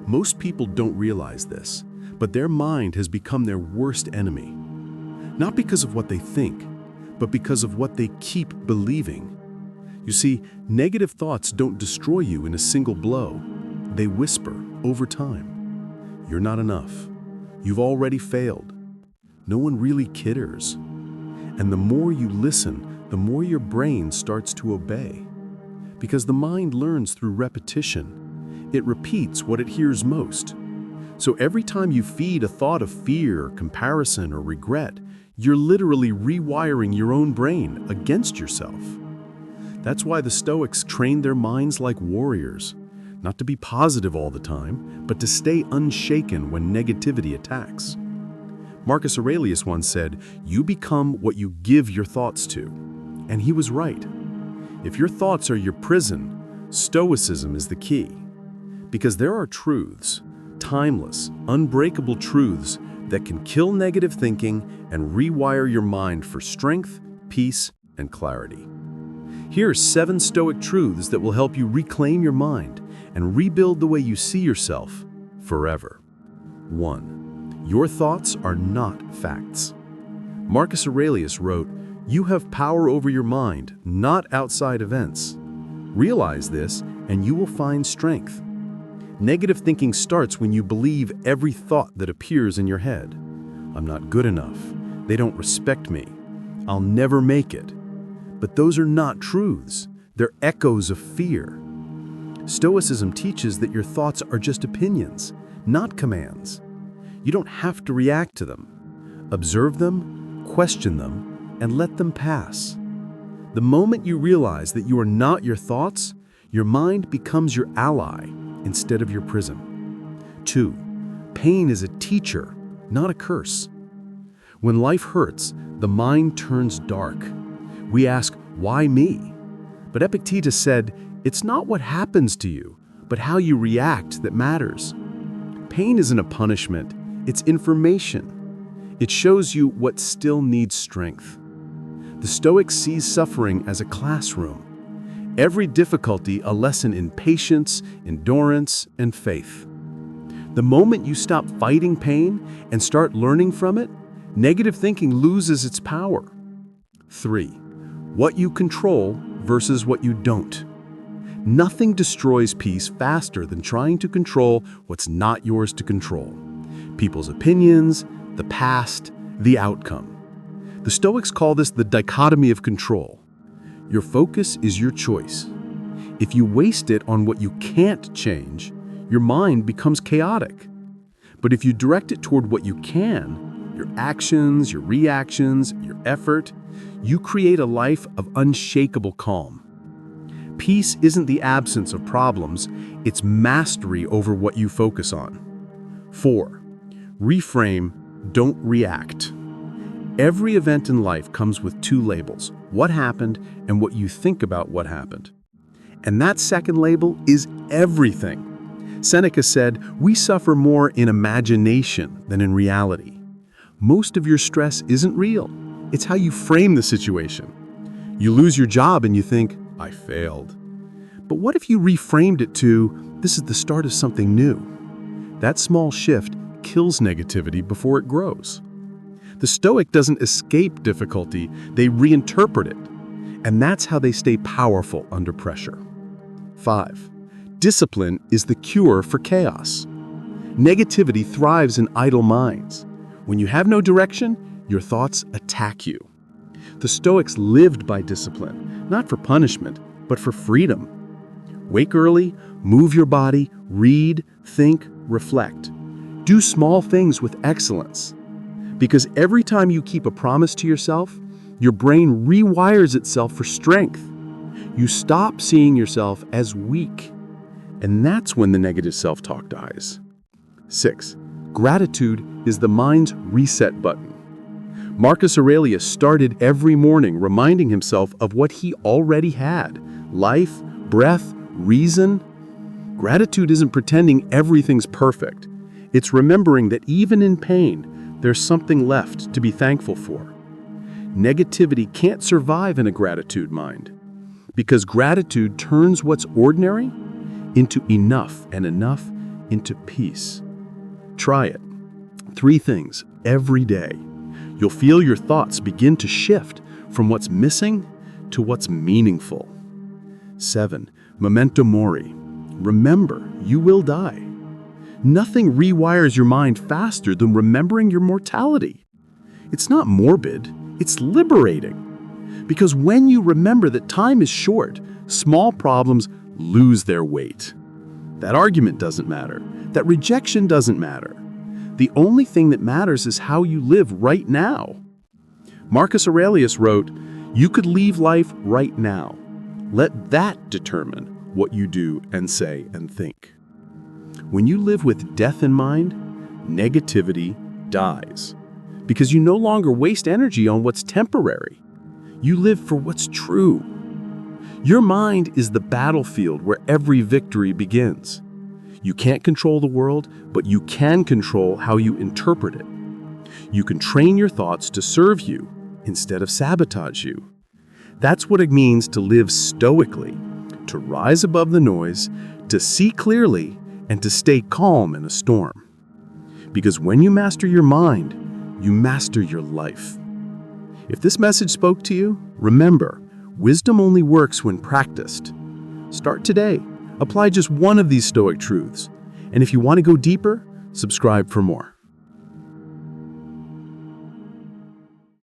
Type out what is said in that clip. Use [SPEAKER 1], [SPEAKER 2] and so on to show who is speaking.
[SPEAKER 1] Most people don't realize this, but their mind has become their worst enemy. Not because of what they think, but because of what they keep believing. You see, negative thoughts don't destroy you in a single blow. They whisper over time. You're not enough. You've already failed. No one really cares. And the more you listen, the more your brain starts to obey. Because the mind learns through repetition. It repeats what it hears most. So every time you feed a thought of fear, comparison, or regret, you're literally rewiring your own brain against yourself. That's why the Stoics trained their minds like warriors, not to be positive all the time, but to stay unshaken when negativity attacks. Marcus Aurelius once said, "You become what you give your thoughts to." And he was right. If your thoughts are your prison, Stoicism is the key. Because there are truths, timeless, unbreakable truths that can kill negative thinking and rewire your mind for strength, peace, and clarity. Here are 7 Stoic truths that will help you reclaim your mind and rebuild the way you see yourself forever. 1. Your thoughts are not facts. Marcus Aurelius wrote, "You have power over your mind, not outside events. Realize this, and you will find strength." Negative thinking starts when you believe every thought that appears in your head. I'm not good enough. They don't respect me. I'll never make it. But those are not truths. They're echoes of fear. Stoicism teaches that your thoughts are just opinions, not commands. You don't have to react to them. Observe them, question them, and let them pass. The moment you realize that you are not your thoughts, your mind becomes your ally instead of your prison. 2. Pain is a teacher, not a curse. When life hurts, the mind turns dark. We ask, why me? But Epictetus said, it's not what happens to you, but how you react that matters. Pain isn't a punishment, it's information. It shows you what still needs strength. The Stoics sees suffering as a classroom. Every difficulty a lesson in patience, endurance, and faith. The moment you stop fighting pain and start learning from it, negative thinking loses its power. 3. What you control versus what you don't. Nothing destroys peace faster than trying to control what's not yours to control. People's opinions, the past, the outcome. The Stoics call this the dichotomy of control. Your focus is your choice. If you waste it on what you can't change, your mind becomes chaotic. But if you direct it toward what you can, your actions, your reactions, your effort, you create a life of unshakable calm. Peace isn't the absence of problems, it's mastery over what you focus on. 4. Reframe, don't react. Every event in life comes with 2 labels, what happened and what you think about what happened. And that second label is everything. Seneca said, we suffer more in imagination than in reality. Most of your stress isn't real. It's how you frame the situation. You lose your job and you think, I failed. But what if you reframed it to, this is the start of something new? That small shift kills negativity before it grows. The Stoic doesn't escape difficulty, they reinterpret it. And that's how they stay powerful under pressure. 5. Discipline is the cure for chaos. Negativity thrives in idle minds. When you have no direction, your thoughts attack you. The Stoics lived by discipline, not for punishment, but for freedom. Wake early, move your body, read, think, reflect. Do small things with excellence. Because every time you keep a promise to yourself, your brain rewires itself for strength. You stop seeing yourself as weak. And that's when the negative self-talk dies. 6. Gratitude is the mind's reset button. Marcus Aurelius started every morning reminding himself of what he already had: life, breath, reason. Gratitude isn't pretending everything's perfect. It's remembering that even in pain, there's something left to be thankful for. Negativity can't survive in a gratitude mind, because gratitude turns what's ordinary into enough, and enough into peace. Try it. 3 things every day. You'll feel your thoughts begin to shift from what's missing to what's meaningful. 7. Memento mori. Remember, you will die. Nothing rewires your mind faster than remembering your mortality. It's not morbid, it's liberating. Because when you remember that time is short, small problems lose their weight. That argument doesn't matter. That rejection doesn't matter. The only thing that matters is how you live right now. Marcus Aurelius wrote, "You could leave life right now. Let that determine what you do and say and think." When you live with death in mind, negativity dies. Because you no longer waste energy on what's temporary. You live for what's true. Your mind is the battlefield where every victory begins. You can't control the world, but you can control how you interpret it. You can train your thoughts to serve you instead of sabotage you. That's what it means to live stoically, to rise above the noise, to see clearly, and to stay calm in a storm. Because when you master your mind, you master your life. If this message spoke to you, remember, wisdom only works when practiced. Start today. Apply just one of these Stoic truths. And if you want to go deeper, subscribe for more.